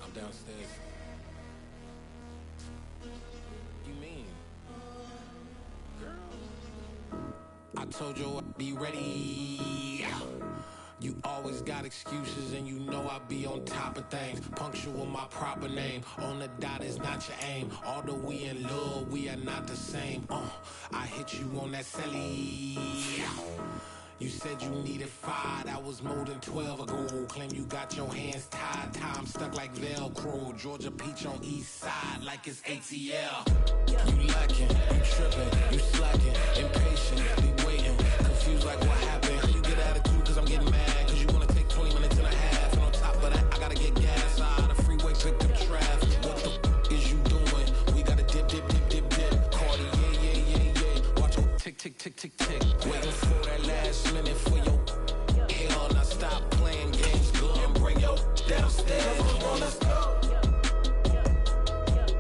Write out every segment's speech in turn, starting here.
I'm downstairs. You mean? Girl, I told you I'd be ready. You always got excuses and you know I be on top of things. Punctual my proper name. On the dot is not your aim. Although we in love, we are not the same. I hit you on that celly. You said you needed 5, that was more than 12 ago. Claim you got your hands tied, time stuck like Velcro. Georgia Peach on east side like it's ATL. You lacking, you tripping, you slacking, impatient, be waiting, confused like what happened. You get attitude cause I'm getting mad, cause you wanna take 20 minutes and a half. And on top of that, I gotta get gas out of the freeway, pick up traffic. What the is you doing? We gotta dip, dip, dip, dip, dip. Cardi, yeah. Watch your tick, tick, tick, tick, tick. Waiting for that last minute for your hell. Now stop playing games, go and bring your downstairs. Come on, let's go.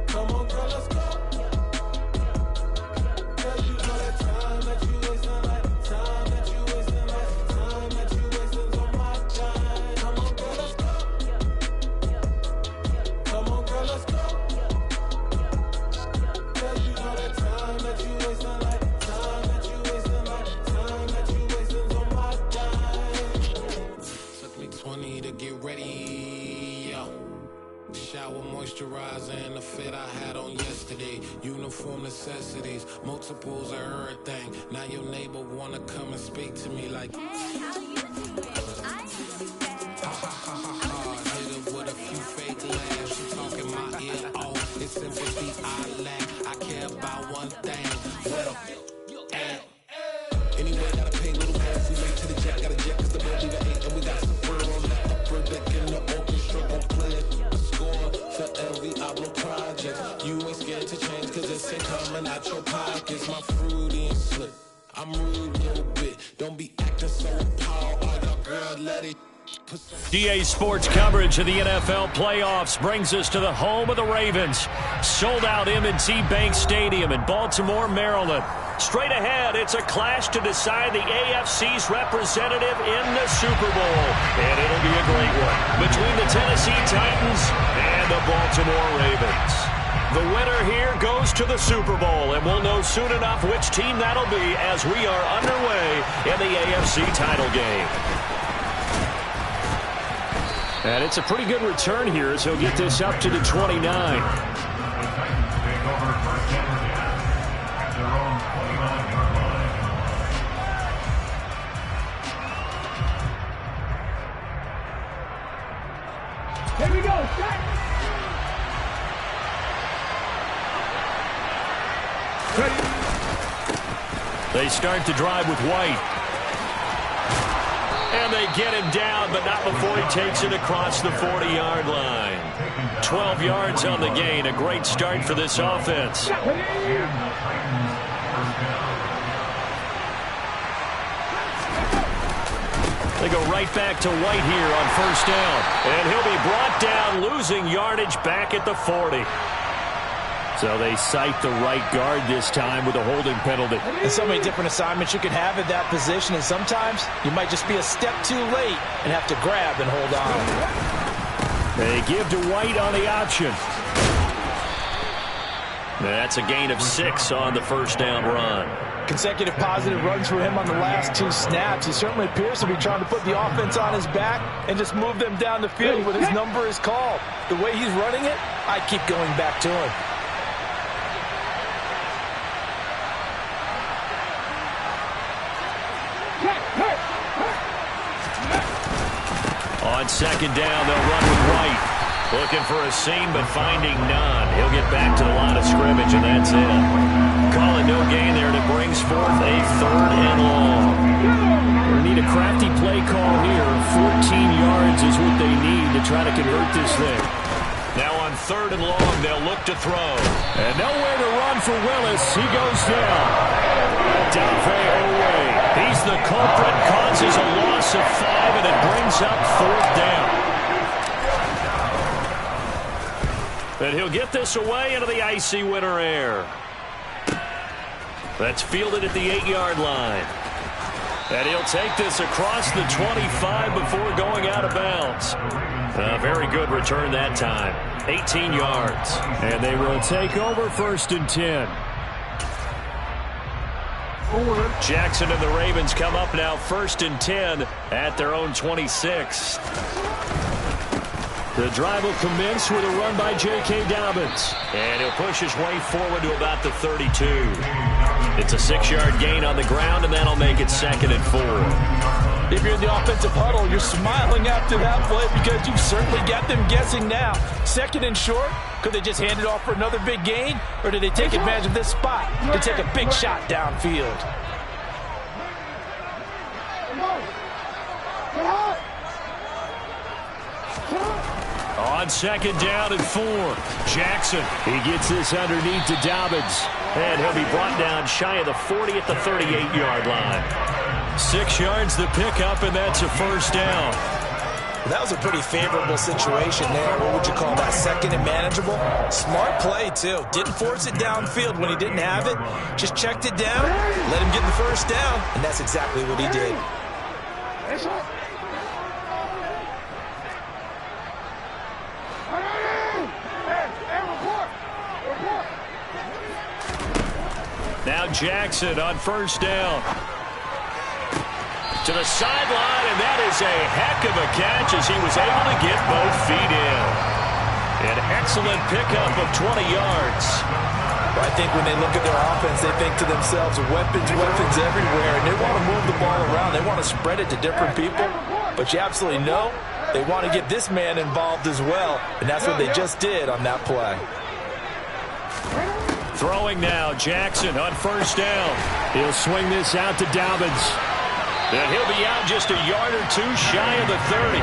Come on, girl, let's go. Cause you know that time that you wasting, like time that you wasting, like time that you wasting's on my time. Come on, girl, let's go. Come on, girl, let's go. Cause you know that time that you wasting, like time that you wasting, like time that you wasting's on my time. Took me 20 to get ready, yo. Shower, moisturizer, and the fit I had on yesterday. Uniform necessities, multiples of everything. Now your neighbor wanna come and speak to me like, Hey, how you doing? I ha ha ha ha ha. Hit her with a few fake laughs. She talking my ear off. It's sympathy I lack. I care about one thing. Well, anyway, gotta pay little half. We late to the jet, got a jet cause the boat leave at 8. And we got some fur on that upper deck in the orchestra. Gon' play a score for every album project. You ain't scared to change cause it's ain't coming out your pockets. My fruity and slick. I'm rude a little bit. Don't be acting so appalled. All y'all girl, let it. DA Sports coverage of the NFL playoffs brings us to the home of the Ravens. Sold out M&T Bank Stadium in Baltimore, Maryland. Straight ahead, it's a clash to decide the AFC's representative in the Super Bowl. And it'll be a great one between the Tennessee Titans and the Baltimore Ravens. The winner here goes to the Super Bowl, and we'll know soon enough which team that'll be as we are underway in the AFC title game. And it's a pretty good return here as he'll get this up to the 29. Here we go. Set. Ready. They start the drive with White. And they get him down, but not before he takes it across the 40-yard line. 12 yards on the gain. A great start for this offense. They go right back to White here on first down. And he'll be brought down, losing yardage back at the 40. So they cite the right guard this time with a holding penalty. And so many different assignments you could have at that position, and sometimes you might just be a step too late and have to grab and hold on. They give to White on the option. That's a gain of 6 on the first down run. Consecutive positive runs for him on the last 2 snaps. He certainly appears to be trying to put the offense on his back and just move them down the field when his number is called. The way he's running it, I keep going back to him. On second down, they'll run with White. Looking for a seam, but finding none. He'll get back to the line of scrimmage, and that's it. Calling no gain there, and it brings forth a 3rd and long. They need a crafty play call here. 14 yards is what they need to try to convert this thing. Now on 3rd and long, they'll look to throw. And nowhere to run for Willis. He goes down. Dafe away. He's the culprit, causes a loss of 5, and it brings up 4th down. And he'll get this away into the icy winter air. That's fielded at the 8-yard line. And he'll take this across the 25 before going out of bounds. A very good return that time. 18 yards. And they will take over 1st and 10. Jackson and the Ravens come up now 1st and 10 at their own 26. The drive will commence with a run by J.K. Dobbins. And he'll push his way forward to about the 32. It's a 6-yard gain on the ground, and that'll make it 2nd and 4. If you're in the offensive huddle, you're smiling after that play because you've certainly got them guessing now. 2nd and short, could they just hand it off for another big gain? Or did they take advantage of this spot to take a big shot downfield? On 2nd down and 4, Jackson. He gets this underneath to Dobbins. And he'll be brought down shy of the 40 at the 38-yard line. 6 yards the pickup, and that's a 1st down. That was a pretty favorable situation there. What would you call that? 2nd and manageable? Smart play, too. Didn't force it downfield when he didn't have it. Just checked it down, let him get the 1st down, and that's exactly what he did. Now Jackson on 1st down. To the sideline, and that is a heck of a catch as he was able to get both feet in. An excellent pickup of 20 yards. Well, I think when they look at their offense, they think to themselves, weapons everywhere, and they want to move the ball around. They want to spread it to different people, but you absolutely know they want to get this man involved as well, and that's what they just did on that play. Throwing now, Jackson on 1st down. He'll swing this out to Dobbins. And he'll be out just a yard or two shy of the 30.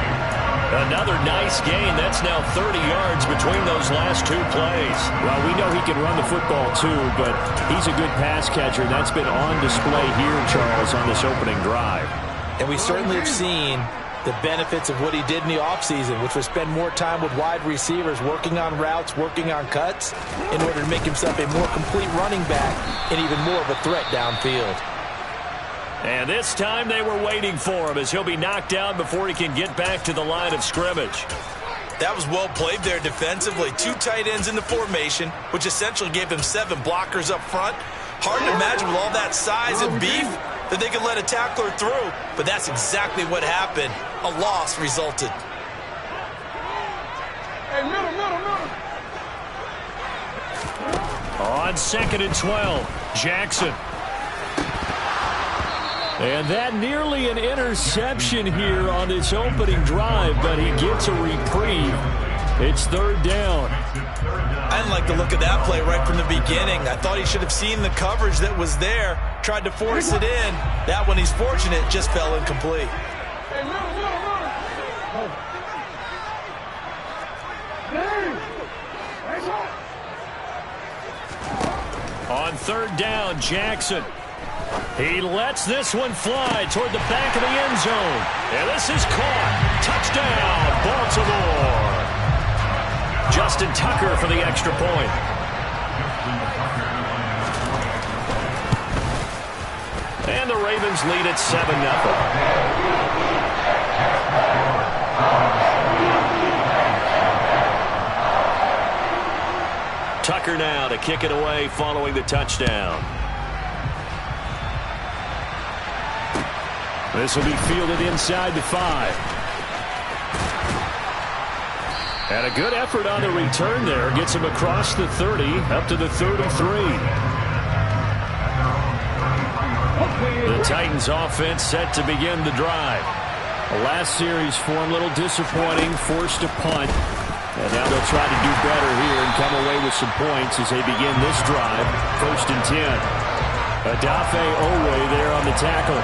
Another nice gain. That's now 30 yards between those last 2 plays. Well, we know he can run the football too, but he's a good pass catcher. That's been on display here, Charles, on this opening drive. And we certainly have seen the benefits of what he did in the offseason, which was spend more time with wide receivers, working on routes, working on cuts, in order to make himself a more complete running back and even more of a threat downfield. And this time they were waiting for him as he'll be knocked down before he can get back to the line of scrimmage. That was well played there defensively. 2 tight ends in the formation, which essentially gave them 7 blockers up front. Hard to imagine with all that size and beef that they could let a tackler through, but that's exactly what happened. A loss resulted. On 2nd and 12, Jackson. And that nearly an interception here on this opening drive, but he gets a reprieve. It's 3rd down. I didn't like the look of that play right from the beginning. I thought he should have seen the coverage that was there, tried to force it in. That one, he's fortunate, just fell incomplete. On 3rd down, Jackson. He lets this one fly toward the back of the end zone. And this is caught. Touchdown, Baltimore. Justin Tucker for the extra point. And the Ravens lead at 7-0. Tucker now to kick it away following the touchdown. This will be fielded inside the 5. And a good effort on the return there. Gets him across the 30, up to the 33. The Titans offense set to begin the drive. The last series for him, a little disappointing, forced a punt. And now they'll try to do better here and come away with some points as they begin this drive. 1st and 10. Adafe Owe there on the tackle.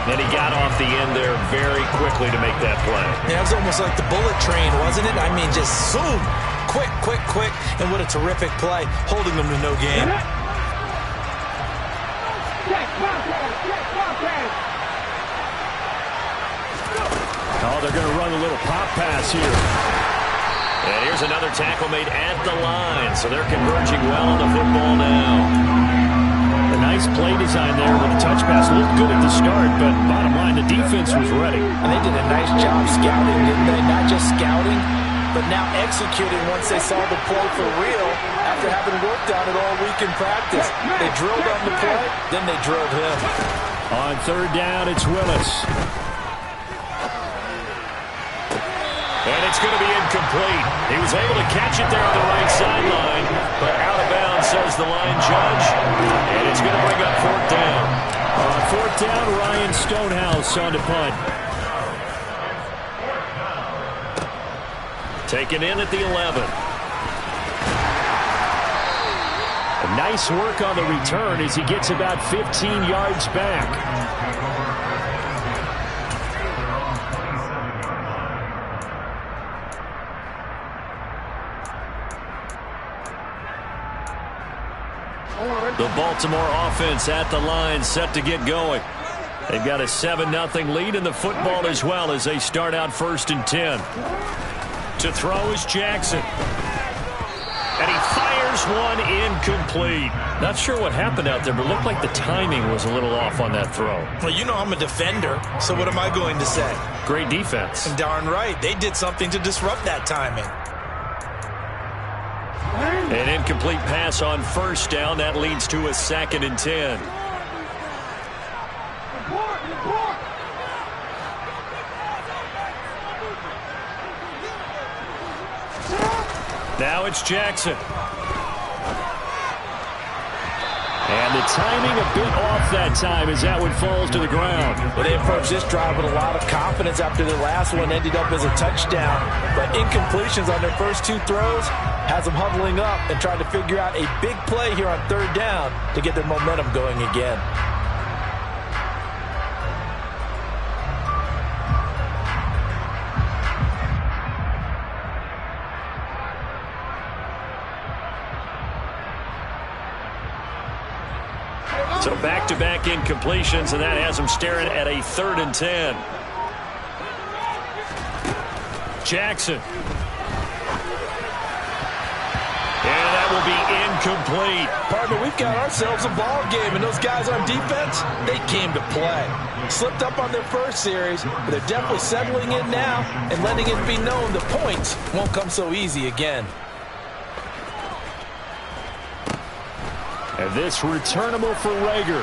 And he got off the end there very quickly to make that play. Yeah, it was almost like the bullet train, wasn't it? I mean, just zoom. Quick. And what a terrific play, holding them to no gain. Oh, they're going to run a little pop pass here. And here's another tackle made at the line, so they're converging well on the football now. A nice play design there with the touch pass. Looked good at the start, but bottom line, the defense was ready. And they did a nice job scouting, didn't they? Not just scouting, but now executing once they saw the play for real after having worked on it all week in practice. They drilled on the play, then they drilled him. On third down, it's Willis. And it's going to be incomplete. He was able to catch it there on the right sideline, but out of bounds, says the line judge. And it's going to bring up fourth down. On fourth down, Ryan Stonehouse on to punt. Taken in at the 11. A nice work on the return as he gets about 15 yards back. The Baltimore offense at the line, set to get going. They've got a 7-0 lead in the football as well as they start out 1st and 10. To throw is Jackson. And he fires one incomplete. Not sure what happened out there, but it looked like the timing was a little off on that throw. Well, you know I'm a defender, so what am I going to say? Great defense. And darn right, they did something to disrupt that timing. An incomplete pass on first down. That leads to a 2nd and 10. Now it's Jackson. And the timing a bit off that time as that one falls to the ground. Well, they approached this drive with a lot of confidence after their last one ended up as a touchdown. But incompletions on their first 2 throws has them huddling up and trying to figure out a big play here on third down to get their momentum going again. So back-to-back incompletions, and that has them staring at a 3rd and 10. Jackson. And that will be incomplete. Partner, we've got ourselves a ball game, and those guys on defense, they came to play. Slipped up on their first series, but they're definitely settling in now and letting it be known the points won't come so easy again. And this returnable for Rager.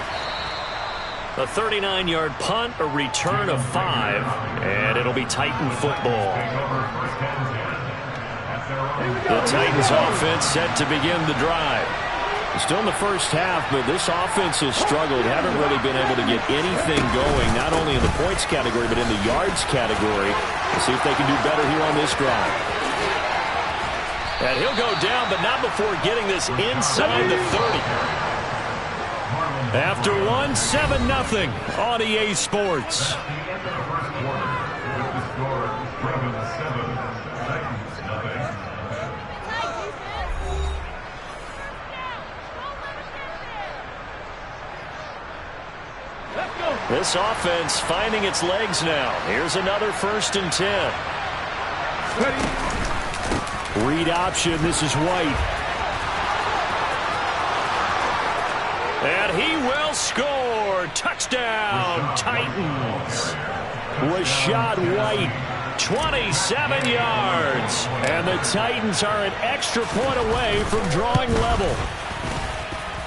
A 39-yard punt, a return of 5, and it'll be Titan football. The Titans offense set to begin the drive. Still in the first half, but this offense has struggled. Haven't really been able to get anything going, not only in the points category, but in the yards category. We'll see if they can do better here on this drive. And he'll go down, but not before getting this inside the 30. After 7-0 on EA Sports. This offense finding its legs now. Here's another 1st and 10. Read option. This is White. And he will score. Touchdown, Titans. Rashad White, 27 yards. And the Titans are an extra point away from drawing level.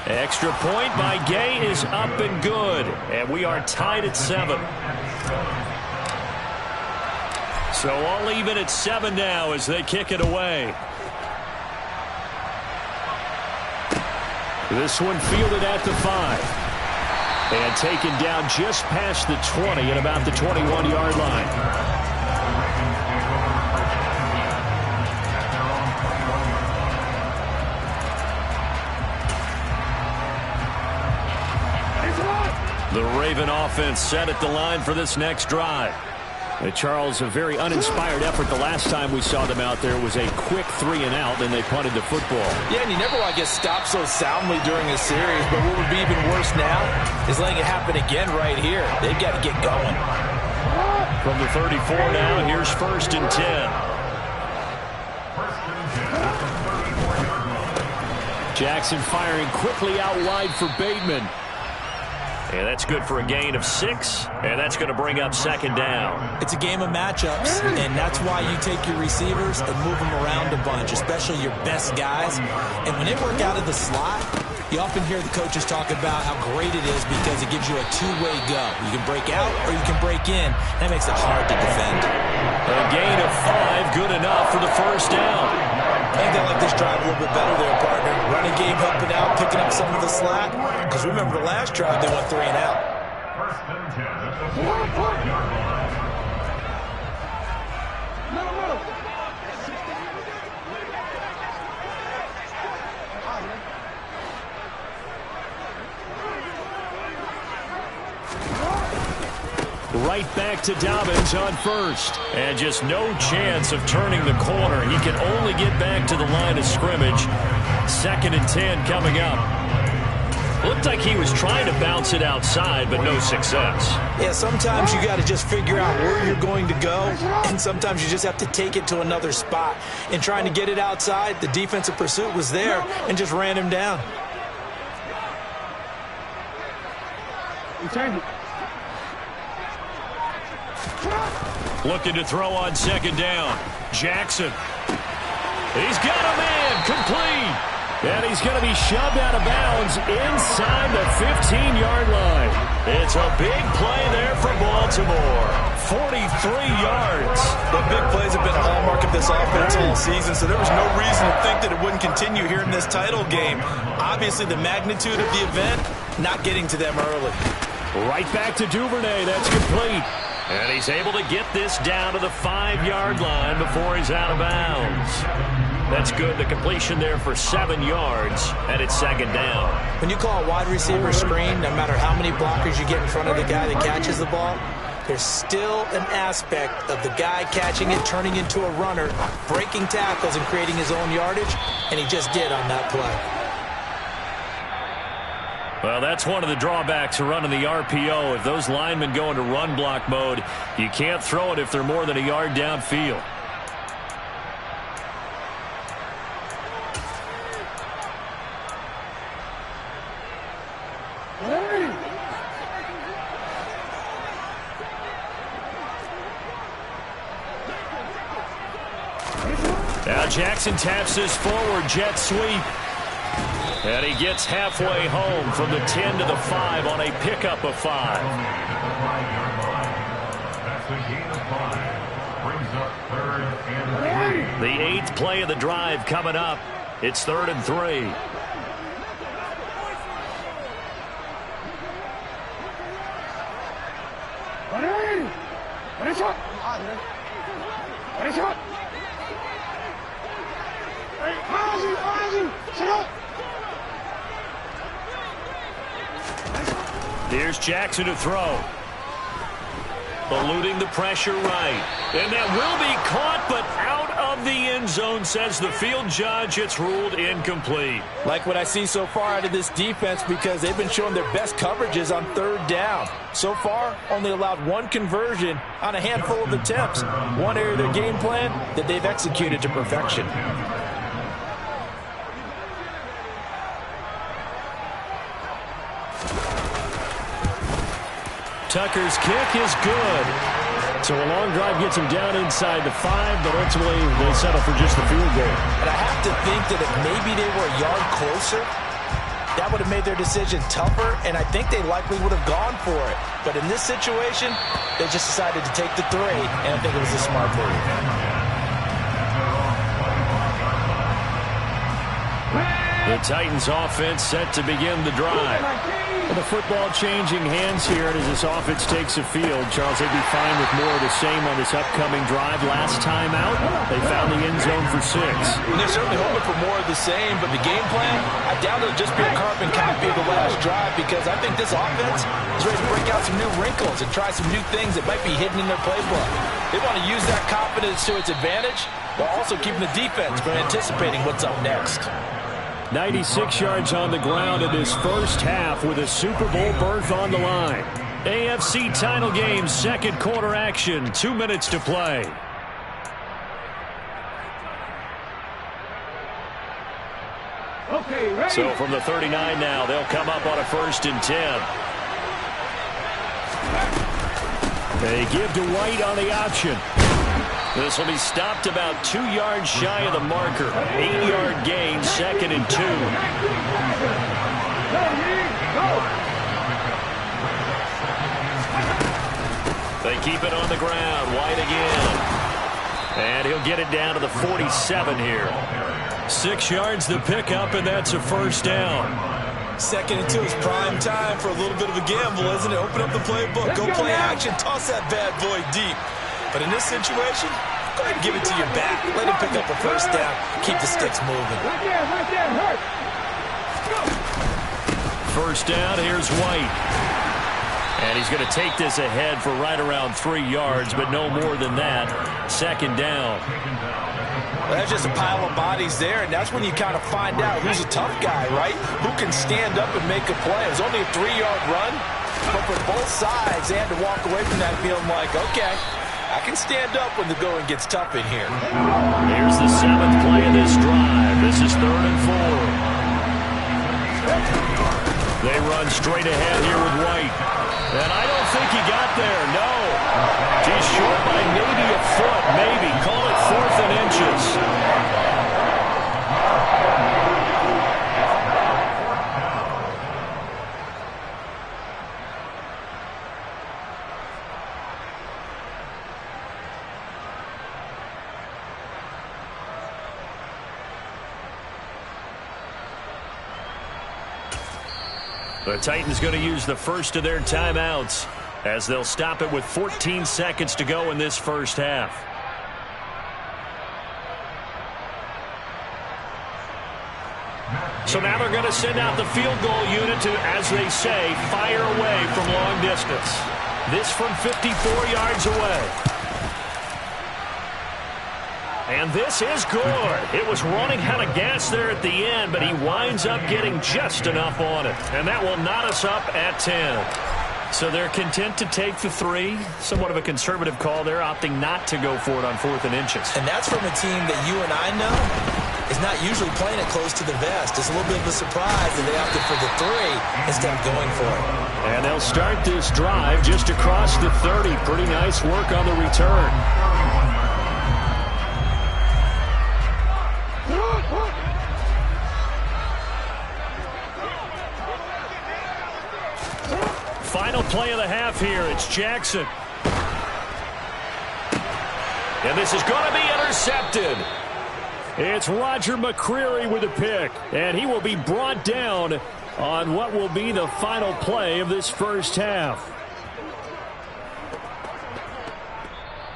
Extra point by Gay is up and good. And we are tied at 7. So all even at 7 now as they kick it away. This one fielded at the 5. And taken down just past the 20 at about the 21-yard line. The Raven offense set at the line for this next drive. Charles, a very uninspired effort the last time we saw them out there. It was a quick 3 and out, and they punted the football. Yeah, and you never want to get stopped so soundly during a series, but what would be even worse now is letting it happen again right here. They've got to get going. From the 34 now, here's 1st and 10. Jackson firing quickly out wide for Bateman. And that's good for a gain of 6, and that's going to bring up second down. It's a game of matchups, and that's why you take your receivers and move them around a bunch, especially your best guys. And when they work out of the slot, you often hear the coaches talk about how great it is because it gives you a two-way go. You can break out or you can break in. That makes it hard to defend. A gain of 5, good enough for the first down. I think they like this drive a little bit better there, partner. Running game helping out, picking up some of the slack. Because remember the last drive, they went 3 and out. First and 10 at the 4-yard line. Right back to Dobbins on first. And just no chance of turning the corner. He can only get back to the line of scrimmage. 2nd and 10 coming up. Looked like he was trying to bounce it outside, but no success. Yeah, sometimes you got to just figure out where you're going to go, and sometimes you just have to take it to another spot. In trying to get it outside, the defensive pursuit was there and just ran him down. Looking to throw on 2nd down. Jackson. He's got a man complete. And he's going to be shoved out of bounds inside the 15-yard line. It's a big play there for Baltimore. 43 yards. The big plays have been a hallmark of this offense all season, so there was no reason to think that it wouldn't continue here in this title game. Obviously, the magnitude of the event, not getting to them early. Right back to Duvernay. That's complete. And he's able to get this down to the 5-yard line before he's out of bounds. That's good. The completion there for 7 yards, and it's 2nd down. When you call a wide receiver screen, no matter how many blockers you get in front of the guy that catches the ball, there's still an aspect of the guy catching it, turning into a runner, breaking tackles and creating his own yardage, and he just did on that play. Well, that's one of the drawbacks of running the RPO. If those linemen go into run block mode, you can't throw it if they're more than a yard downfield. Now Jackson taps this forward jet sweep. And he gets halfway home from the 10 to the 5 on a pickup of 5. That's a gain of 5. Brings up 3rd and 3. The 8th play of the drive coming up. It's 3rd and 3. Here's Jackson to throw. Eluding the pressure right. And that will be caught, but out of the end zone, says the field judge. It's ruled incomplete. Like what I see so far out of this defense because they've been showing their best coverages on 3rd down. So far, only allowed 1 conversion on a handful of attempts. One area of their game plan that they've executed to perfection. Tucker's kick is good. So a long drive gets him down inside the 5, but ultimately they settle for just the field goal. And I have to think that if maybe they were a yard closer, that would have made their decision tougher, and I think they likely would have gone for it. But in this situation, they just decided to take the 3, and I think it was a smart move. The Titans offense set to begin the drive. And the football changing hands here as this offense takes the field. Charles, they'd be fine with more of the same on this upcoming drive. Last time out, they found the end zone for 6. And they're certainly hoping for more of the same, but the game plan, I doubt it'll just be a carbon copy of the last drive because I think this offense is ready to break out some new wrinkles and try some new things that might be hidden in their playbook. They want to use that confidence to its advantage while also keeping the defense from anticipating what's up next. 96 yards on the ground in this first half with a Super Bowl berth on the line. AFC title game, 2nd quarter action, 2 minutes to play. So from the 39 now, they'll come up on a 1st and 10. They give to White on the option. This will be stopped about 2 yards shy of the marker. 8-yard gain, 2nd and 2. They keep it on the ground. White again. And he'll get it down to the 47 here. 6 yards the pickup, and that's a 1st down. 2nd and 2 is prime time for a little bit of a gamble, isn't it? Open up the playbook, go play action, toss that bad boy deep. But in this situation, go ahead and give it to your back. Let him pick up a 1st down. Keep the sticks moving. 1st down, here's White. And he's going to take this ahead for right around 3 yards, but no more than that. 2nd down. Well, that's just a pile of bodies there, and that's when you kind of find out who's a tough guy, right? Who can stand up and make a play. It was only a 3-yard run, but for both sides, they had to walk away from that feeling like, okay, I can stand up when the going gets tough in here. Here's the 7th play of this drive. This is 3rd and 4. They run straight ahead here with White. And I don't think he got there, no. He's short by maybe a foot, maybe. Call it 4th and inches. The Titans going to use the first of their timeouts as they'll stop it with 14 seconds to go in this 1st half. So now they're going to send out the field goal unit to, as they say, fire away from long distance. This from 54 yards away. And this is good. It was running out of gas there at the end, but he winds up getting just enough on it. And that will knot us up at 10. So they're content to take the 3. Somewhat of a conservative call there, opting not to go for it on 4th and inches. And that's from a team that you and I know is not usually playing it close to the vest. It's a little bit of a surprise that they opted for the 3 instead of going for it. And they'll start this drive just across the 30. Pretty nice work on the return. Final play of the half here. It's Jackson. And this is going to be intercepted. It's Roger McCreary with a pick. And he will be brought down on what will be the final play of this 1st half.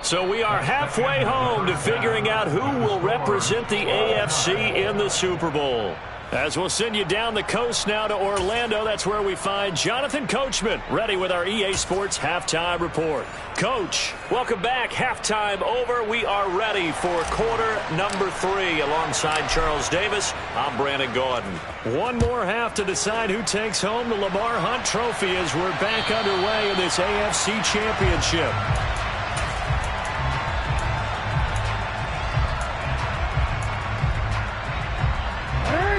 So we are halfway home to figuring out who will represent the AFC in the Super Bowl. As we'll send you down the coast now to Orlando, that's where we find Jonathan Coachman ready with our EA Sports Halftime Report. Coach, welcome back. Halftime over. We are ready for quarter number 3. Alongside Charles Davis, I'm Brandon Gordon. One more half to decide who takes home the Lamar Hunt Trophy as we're back underway in this AFC Championship.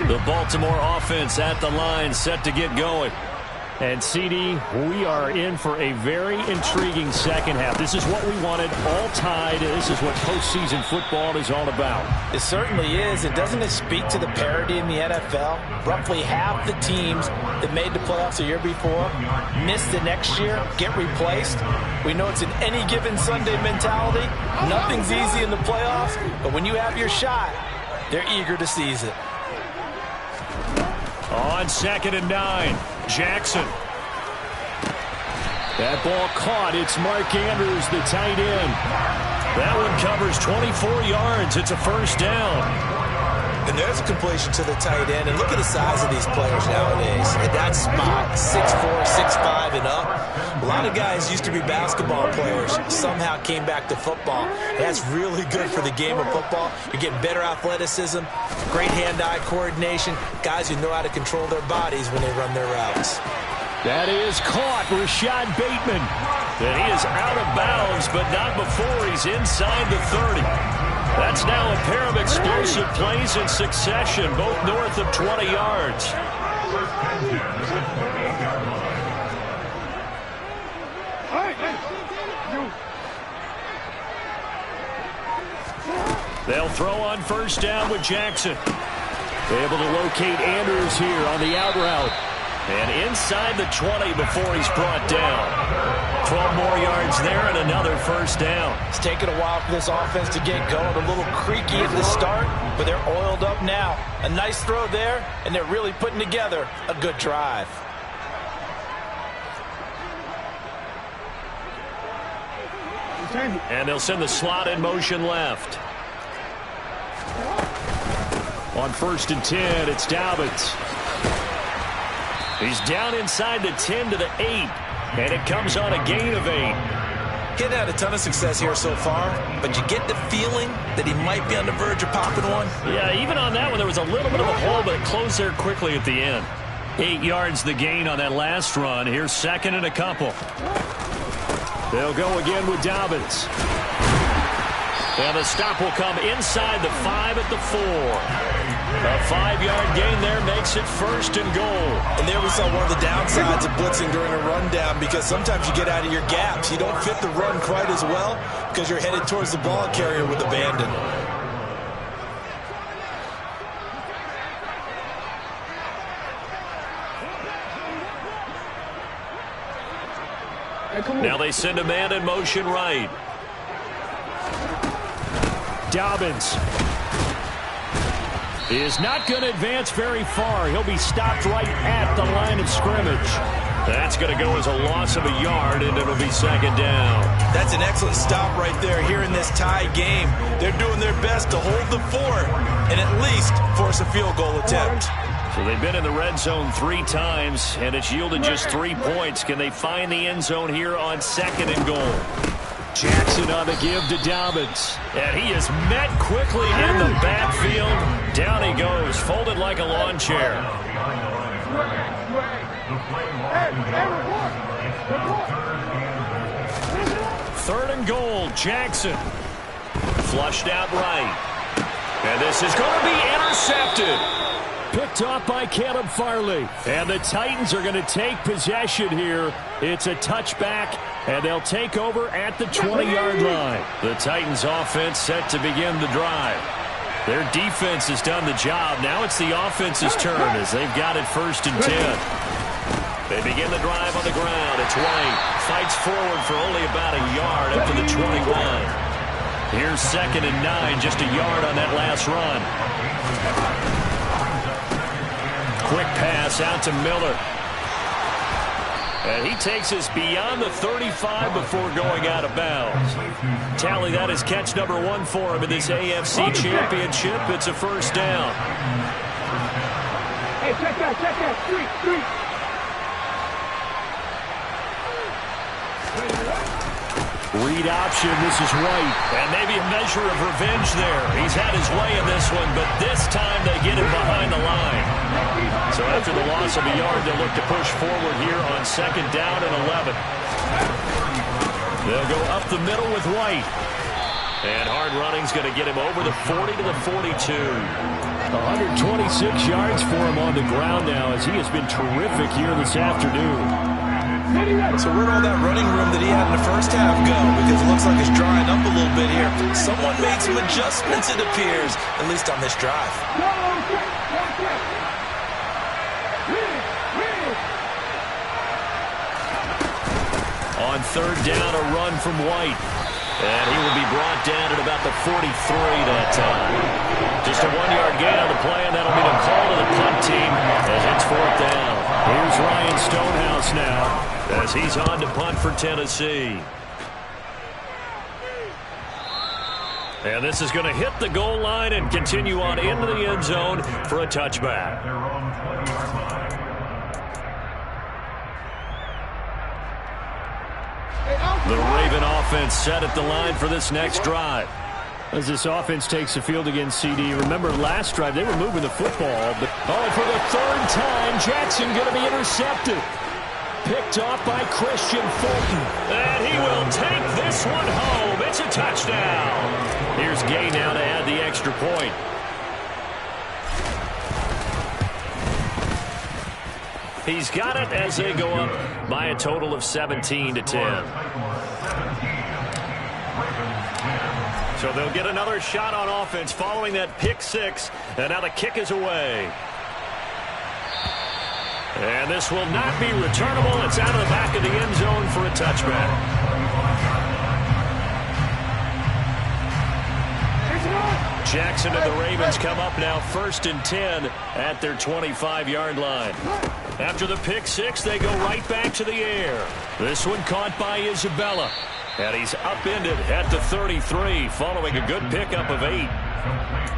The Baltimore offense at the line, set to get going. And, CD, we are in for a very intriguing 2nd half. This is what we wanted, all tied. This is what postseason football is all about. It certainly is. And doesn't it speak to the parity in the NFL? Roughly half the teams that made the playoffs the year before miss the next year, get replaced. We know it's an any given Sunday mentality. Nothing's easy in the playoffs, but when you have your shot, they're eager to seize it. On 2nd and 9, Jackson. That ball caught. It's Mark Andrews, the tight end. That one covers 24 yards. It's a 1st down. And there's a completion to the tight end. And look at the size of these players nowadays. At that spot, 6'4", 6'5", and up. A lot of guys used to be basketball players, somehow came back to football. That's really good for the game of football. You're getting better athleticism, great hand-eye coordination, guys who know how to control their bodies when they run their routes. That is caught, Rashad Bateman. And he is out of bounds, but not before he's inside the 30. That's now a pair of explosive plays in succession, both north of 20 yards. They'll throw on first down with Jackson. Able to locate Andrews here on the out route. And inside the 20 before he's brought down. 12 more yards there and another first down. It's taken a while for this offense to get going. A little creaky at the start, but they're oiled up now. A nice throw there, and they're really putting together a good drive. And they'll send the slot in motion left. On 1st and 10, it's Dobbins. He's down inside the 10 to the 8, and it comes on a gain of 8. He hadn't had a ton of success here so far, but you get the feeling that he might be on the verge of popping one. Yeah, even on that one, there was a little bit of a hole, but it closed there quickly at the end. 8 yards the gain on that last run. Here's 2nd and a couple. They'll go again with Dobbins. And the stop will come inside the 5 at the 4. A 5-yard gain there makes it 1st and goal. And there we saw one of the downsides of blitzing during a rundown, because sometimes you get out of your gaps. You don't fit the run quite as well because you're headed towards the ball carrier with abandon. Now they send a man in motion right. Dobbins is not going to advance very far. He'll be stopped right at the line of scrimmage. That's going to go as a loss of a yard, and it'll be 2nd down. That's an excellent stop right there here in this tie game. They're doing their best to hold the fort and at least force a field goal attempt. So they've been in the red zone 3 times, and it's yielded just 3 points. Can they find the end zone here on 2nd and goal? Jackson on the give to Dobbins. And he is met quickly in the backfield. Down he goes, folded like a lawn chair. 3rd and goal, Jackson. Flushed out right. And this is going to be intercepted. Picked off by Caleb Farley. And the Titans are going to take possession here. It's a touchback, and they'll take over at the 20-yard line. The Titans offense set to begin the drive. Their defense has done the job. Now it's the offense's turn as they've got it 1st and 10. They begin the drive on the ground. It's White. Fights forward for only about a yard up to the 21. Here's 2nd and 9, just a yard on that last run. Quick pass out to Miller. And he takes us beyond the 35 before going out of bounds. Tally, that is catch number 1 for him in this AFC Championship. It's a 1st down. Hey, check that. Street. Read option, this is White. And maybe a measure of revenge there. He's had his way in this one, but this time they get him behind the line. So after the loss of a yard, they'll look to push forward here on 2nd down and 11. They'll go up the middle with White. And hard running's going to get him over the 40 to the 42. 126 yards for him on the ground now as he has been terrific here this afternoon. So where'd all that running room that he had in the first half go? Because it looks like it's drying up a little bit here. Someone made some adjustments, it appears, at least on this drive. On 3rd down, a run from White. And he will be brought down at about the 43 that time. Just a 1-yard gain on the play, and that'll be the call to the punt team as it's 4th down. Here's Ryan Stonehouse now as he's on to punt for Tennessee. And this is going to hit the goal line and continue on into the end zone for a touchback. The Raven offense set at the line for this next drive. As this offense takes the field against CD, remember last drive they were moving the football, but for the 3rd time, Jackson going to be intercepted. picked off by Christian Fulton. And he will take this one home. It's a touchdown. Here's Gay now to add the extra point. He's got it as they go up by a total of 17-10. So they'll get another shot on offense following that pick six. And now the kick is away. And this will not be returnable. It's out of the back of the end zone for a touchback. Jackson and the Ravens come up now 1st and 10 at their 25-yard line. After the pick six, they go right back to the air. This one caught by Isabella. And he's upended at the 33 following a good pickup of 8.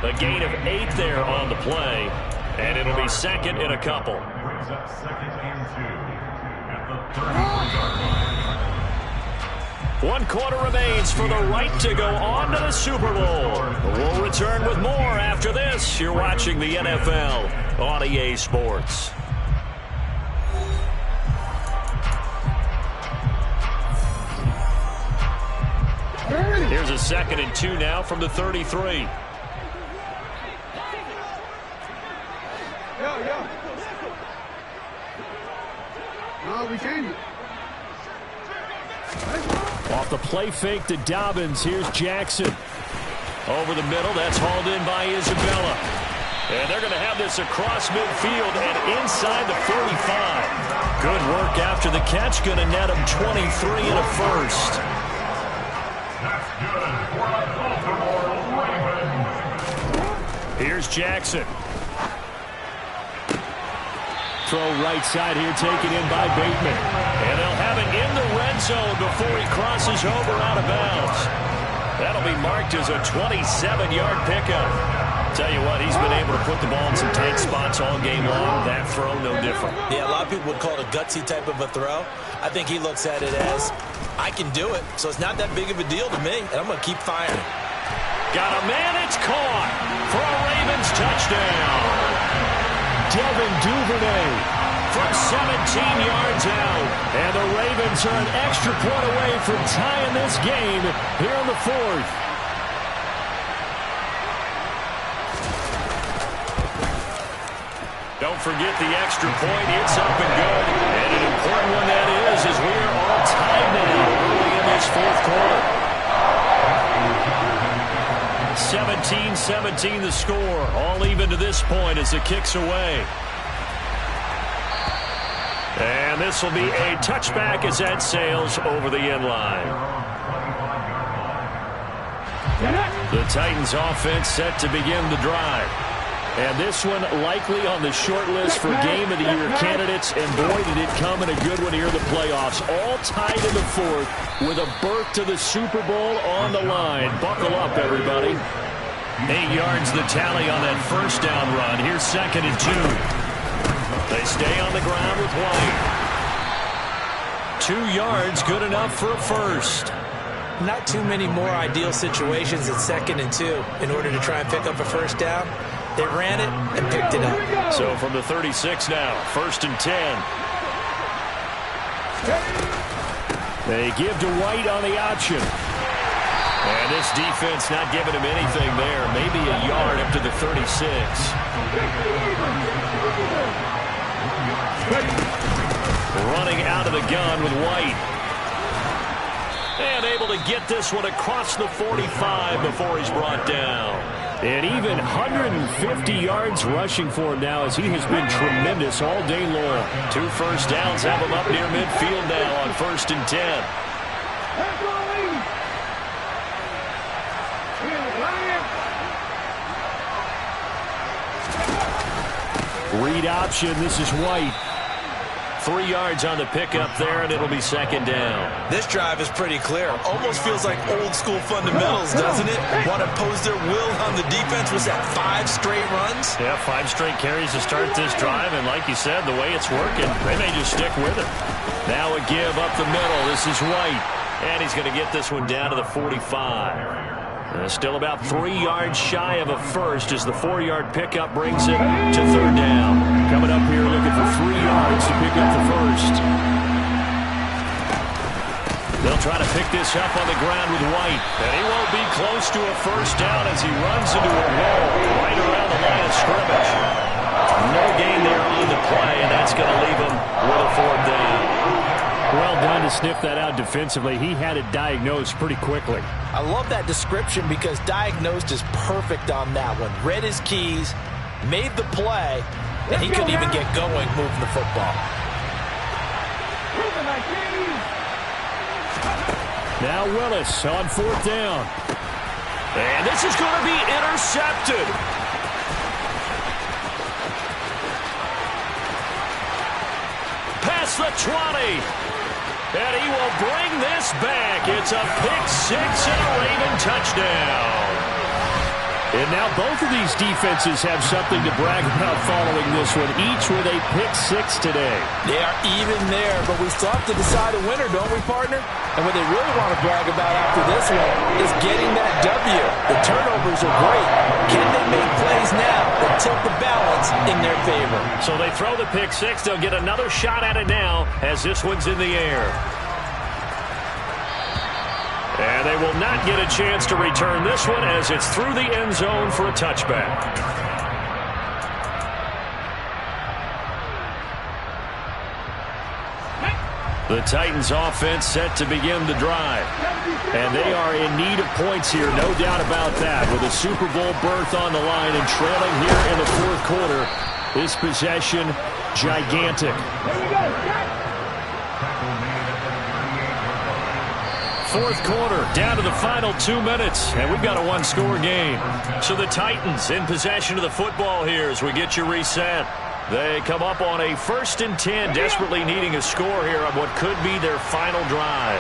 A gain of 8 there on the play. And it'll be second and a couple. Brings up 2nd and 2 at the 34-yard line. 1 quarter remains for the right to go on to the Super Bowl. We'll return with more after this. You're watching the NFL on EA Sports. Here's a 2nd and 2 now from the 33. Off the play fake to Dobbins. Here's Jackson. Over the middle. That's hauled in by Isabella. And they're going to have this across midfield and inside the 45. Good work after the catch. Going to net him 23 and a first. That's good for the Baltimore Ravens. Here's Jackson. Throw right side here, taken in by Bateman. And they'll have it in the red zone before he crosses over out of bounds. That'll be marked as a 27-yard pickup. Tell you what, he's been able to put the ball in some tight spots all game long. That throw, no different. Yeah, a lot of people would call it a gutsy type of a throw. I think he looks at it as, I can do it, so it's not that big of a deal to me, and I'm going to keep firing. Got a man, it's caught for a Ravens touchdown. Devin Duvernay from 17 yards out. And the Ravens are an extra point away from tying this game here in the 4th. Don't forget the extra point. It's up and good. And an important one that is, as we are all tied now early in this 4th quarter. 17-17 the score. All even to this point as the kick's away. And this will be a touchback as that sails over the end line. The Titans offense set to begin the drive. And this one likely on the short list for Game of the Year candidates. And boy, did it come in a good one here in the playoffs. All tied in the 4th with a berth to the Super Bowl on the line. Buckle up, everybody. 8 yards the tally on that first down run. Here's 2nd and 2. They stay on the ground with White. 2 yards, good enough for a first. Not too many more ideal situations at 2nd and 2 in order to try and pick up a first down. They ran it and picked it up. So from the 36 now, 1st and 10. They give to White on the option. And this defense not giving him anything there. Maybe a yard up to the 36. Running out of the gun with White. And able to get this one across the 45 before he's brought down. And even 150 yards rushing for him now as he has been tremendous all day long. 2 first downs have him up near midfield now on 1st and 10. Read option. This is White. 3 yards on the pickup there, and it'll be 2nd down. This drive is pretty clear. Almost feels like old-school fundamentals, doesn't it? Want to impose their will on the defense. Was that 5 straight runs? Yeah, 5 straight carries to start this drive, and like you said, the way it's working, they may just stick with it. Now a give up the middle. This is White, and he's going to get this one down to the 45. Still about 3 yards shy of a first as the 4-yard pickup brings it to 3rd down. Coming up here looking for 3 yards to pick up the first. They'll try to pick this up on the ground with White. And he won't be close to a first down as he runs into a wall right around the line of scrimmage. No gain there on the play, and that's going to leave him with a 4th down. Well done to sniff that out defensively. He had it diagnosed pretty quickly. I love that description because diagnosed is perfect on that one. Read his keys, made the play, and he couldn't even get going moving the football. Now Willis on 4th down. And this is going to be intercepted. Past the 20. And he will bring this back. It's a pick-6 and a Raven touchdown. And now both of these defenses have something to brag about following this one, each with a pick-6 today. They are even there, but we still have to decide a winner, don't we, partner? And what they really want to brag about after this one is getting that W. The turnovers are great. Can they make plays now that tilt the balance in their favor? So they throw the pick-6. They'll get another shot at it now as this one's in the air. And they will not get a chance to return this one as it's through the end zone for a touchback. The Titans offense set to begin the drive. And they are in need of points here, no doubt about that. With a Super Bowl berth on the line and trailing here in the 4th quarter, this possession gigantic. 4th quarter, down to the final 2 minutes, and we've got a 1-score game. So the Titans in possession of the football here as we get you reset. They come up on a 1st and 10, desperately needing a score here on what could be their final drive.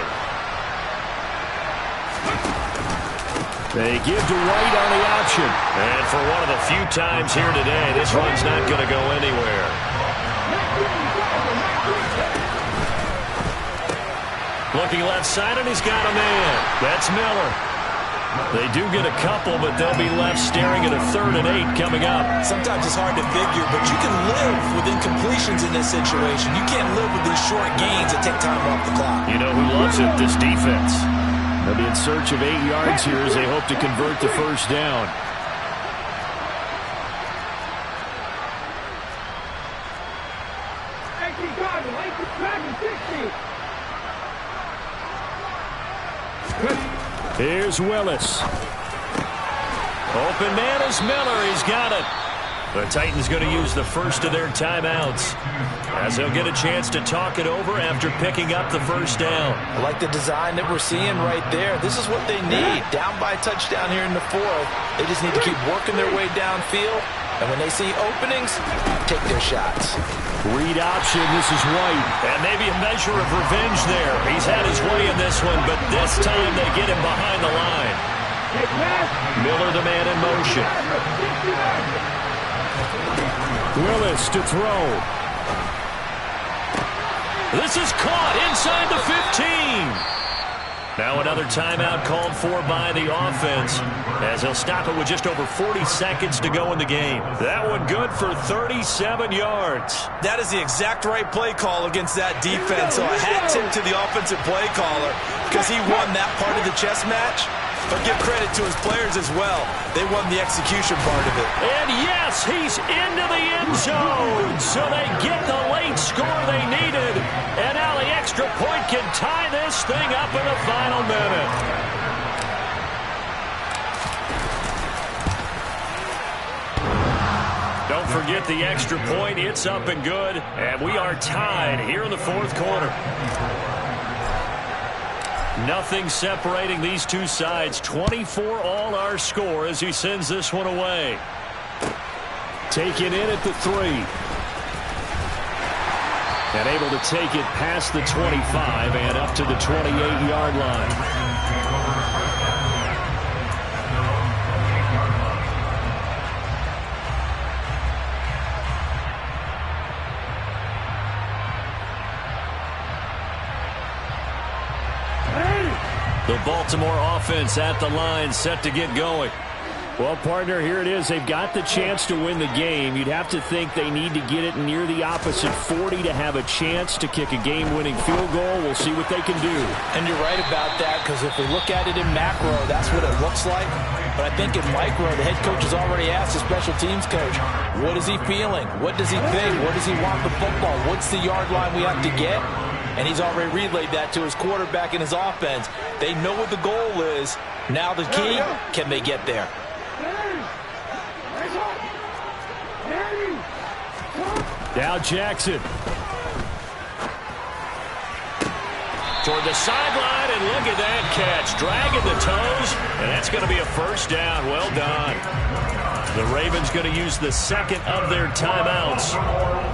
They give to White on the option. And for one of the few times here today, this run's not going to go anywhere. Looking left side, and he's got a man. That's Miller. They do get a couple, but they'll be left staring at a 3rd and 8 coming up. Sometimes it's hard to figure, but you can live with incompletions in this situation. You can't live with these short gains that take time off the clock. You know who loves it? This defense. They'll be in search of 8 yards here as they hope to convert the first down. Here's Willis. Open man is Miller. He's got it. The Titans going to use the first of their timeouts as they'll get a chance to talk it over after picking up the first down. I like the design that we're seeing right there. This is what they need. Down by a touchdown here in the 4th. They just need to keep working their way downfield. And when they see openings, take their shots. Read option. This is White. And maybe a measure of revenge there. He's had his way in this one, but this time they get him behind the line. Miller, the man in motion. Willis to throw. This is caught inside the 15. Now another timeout called for by the offense as they'll stop it with just over 40 seconds to go in the game. That one good for 37 yards. That is the exact right play call against that defense. So a hat tip to the offensive play caller because he won that part of the chess match. But give credit to his players as well. They won the execution part of it. And yes, he's into the end zone. So they get the late score they needed. And now the extra point can tie this thing up in the final minute. Don't forget the extra point. It's up and good. And we are tied here in the 4th quarter. Nothing separating these two sides. 24 all our score as he sends this one away. Taken in at the 3. And able to take it past the 25 and up to the 28-yard line. The Baltimore offense at the line, set to get going. Well, partner, here it is. They've got the chance to win the game. You'd have to think they need to get it near the opposite 40 to have a chance to kick a game-winning field goal. We'll see what they can do. And you're right about that, because if we look at it in macro, that's what it looks like. But I think in micro, the head coach has already asked the special teams coach, what is he feeling? What does he think? Where does he want the football? What's the yard line we have to get? And he's already relayed that to his quarterback and his offense. They know what the goal is. Now the key, can they get there? Now Jackson. Toward the sideline, and look at that catch. Dragging the toes, and that's going to be a first down. Well done. The Ravens going to use the second of their timeouts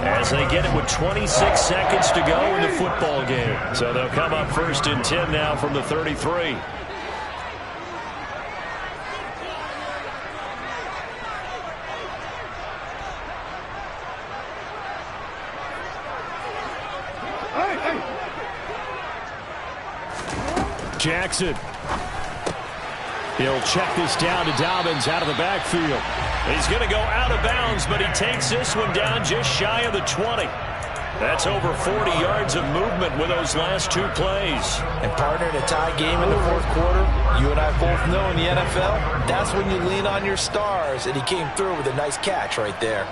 as they get it with 26 seconds to go in the football game. So they'll come up 1st and 10 now from the 33. Jackson. He'll check this down to Dobbins out of the backfield. He's going to go out of bounds, but he takes this one down just shy of the 20. That's over 40 yards of movement with those last 2 plays. And partner, in a tie game in the 4th quarter, you and I both know in the NFL, that's when you lean on your stars, and he came through with a nice catch right there.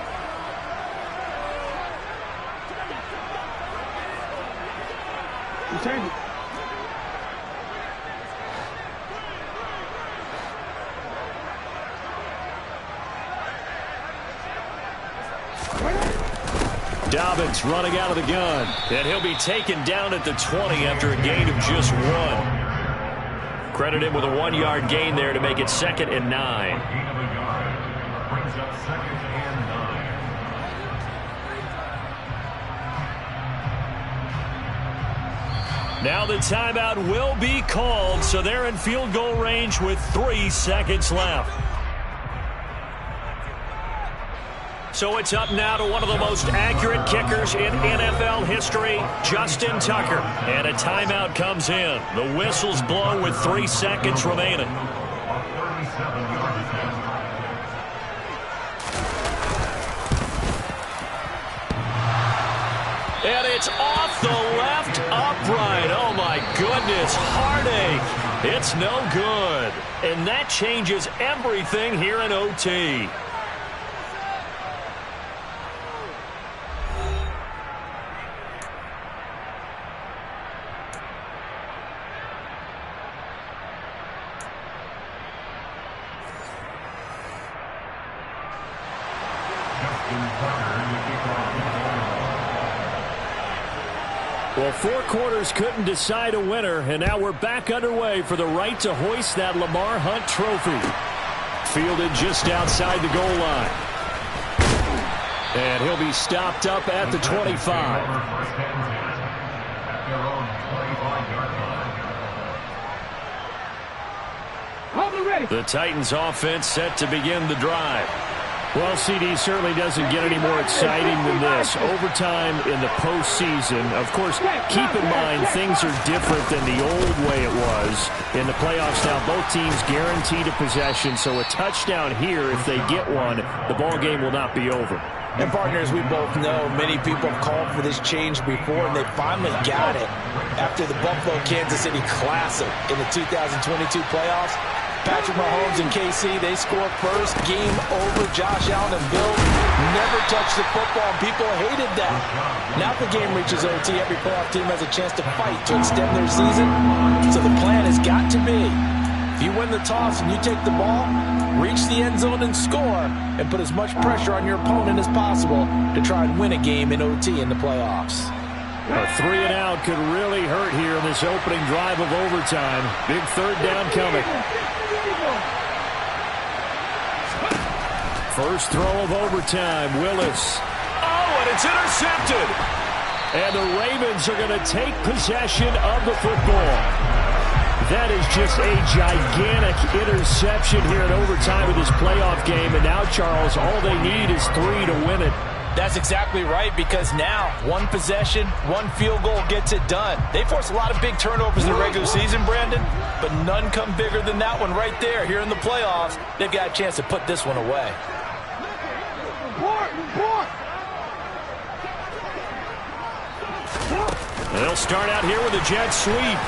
Dobbins running out of the gun, and he'll be taken down at the 20 after a gain of just 1. Credit him with a 1-yard gain there to make it 2nd and 9. Brings up 2nd and 9. Now the timeout will be called, so they're in field goal range with 3 seconds left. So it's up now to one of the most accurate kickers in NFL history, Justin Tucker. And a timeout comes in. The whistles blow with 3 seconds remaining. And it's off the left upright. Oh, my goodness. Heartache. It's no good. And that changes everything here in OT. Well, 4 quarters couldn't decide a winner, and now we're back underway for the right to hoist that Lamar Hunt trophy. Fielded just outside the goal line. And he'll be stopped up at the 25. The Titans offense set to begin the drive. Well, CD certainly doesn't get any more exciting than this. Overtime in the postseason. Of course, keep in mind things are different than the old way it was. In the playoffs now, both teams guaranteed a possession, so a touchdown here, if they get one, the ball game will not be over. And partners, we both know many people have called for this change before, and they finally got it after the Buffalo-Kansas City Classic in the 2022 playoffs. Patrick Mahomes and KC, they score first. Game over. Josh Allen and Bill never touched the football, and people hated that. Now the game reaches OT. Every playoff team has a chance to fight to extend their season. So the plan has got to be, if you win the toss and you take the ball, reach the end zone and score, and put as much pressure on your opponent as possible to try and win a game in OT in the playoffs. A 3 and out could really hurt here in this opening drive of overtime. Big 3rd down coming. First throw of overtime, Willis. Oh, and it's intercepted. And the Ravens are going to take possession of the football. That is just a gigantic interception here in overtime of this playoff game. And now, Charles, all they need is 3 to win it. That's exactly right, because now one possession, one field goal gets it done. They force a lot of big turnovers in the regular season, Brandon, but none come bigger than that one right there. Here in the playoffs, they've got a chance to put this one away. They'll start out here with a jet sweep.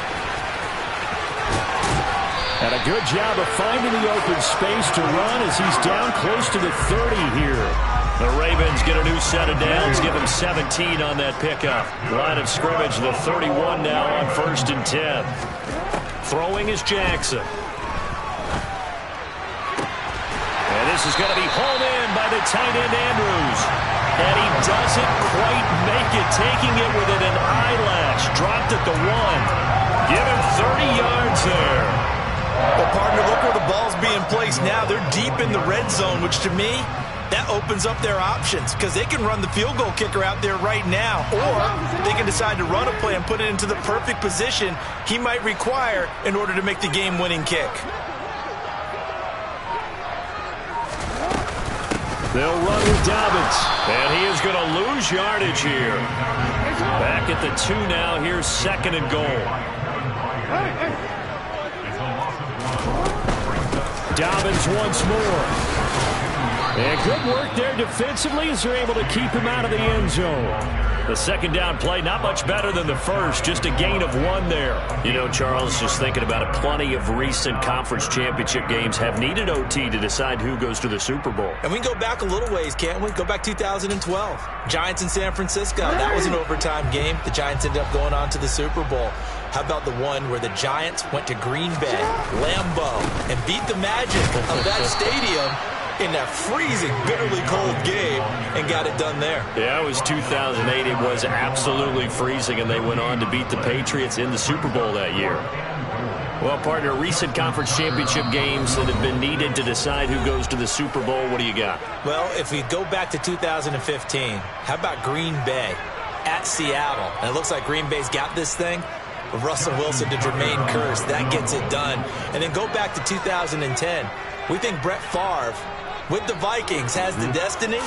And a good job of finding the open space to run as he's down close to the 30 here. The Ravens get a new set of downs, give him 17 on that pickup. Line of scrimmage, the 31 now on 1st and 10. Throwing is Jackson. And this is going to be hauled in by the tight end Andrews. And he doesn't quite make it, taking it within an eyelash. Dropped at the 1. Give him 30 yards there. Well, partner, look where the ball's being placed now. They're deep in the red zone, which to me, that opens up their options, because they can run the field goal kicker out there right now, or they can decide to run a play and put it into the perfect position he might require in order to make the game-winning kick. They'll run with Dobbins, and he is going to lose yardage here. Back at the 2 now. Here's 2nd and goal. Dobbins once more. And good work there defensively as they're able to keep him out of the end zone. The 2nd down play, not much better than the first, just a gain of 1 there. You know, Charles, just thinking about it, plenty of recent conference championship games have needed OT to decide who goes to the Super Bowl. And we can go back a little ways, can't we? Go back 2012. Giants in San Francisco. That was an overtime game. The Giants ended up going on to the Super Bowl. How about the one where the Giants went to Green Bay, Lambeau, and beat the magic of that stadium in that freezing, bitterly cold game and got it done there? Yeah, it was 2008. It was absolutely freezing, and they went on to beat the Patriots in the Super Bowl that year. Well, partner, recent conference championship games that have been needed to decide who goes to the Super Bowl, what do you got? Well, if we go back to 2015, how about Green Bay at Seattle? And it looks like Green Bay's got this thing. Russell Wilson to Jermaine Kearse, that gets it done. And then go back to 2010. We think Brett Favre with the Vikings has the destiny,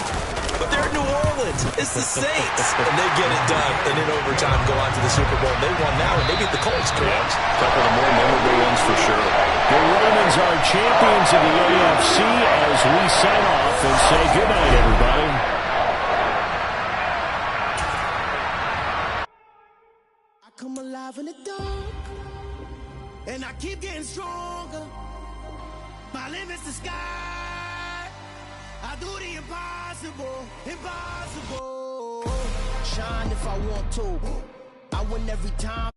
but they're in New Orleans. It's the Saints, and they get it done. And in overtime, go on to the Super Bowl. They won that one. They beat the Colts, correct? A couple of more memorable ones for sure. The Ravens are champions of the AFC as we sign off and say goodnight, everybody. I come alive in the dark, and I keep getting stronger. My limit's the sky. I do the impossible, impossible. Shine if I want to. I win every time.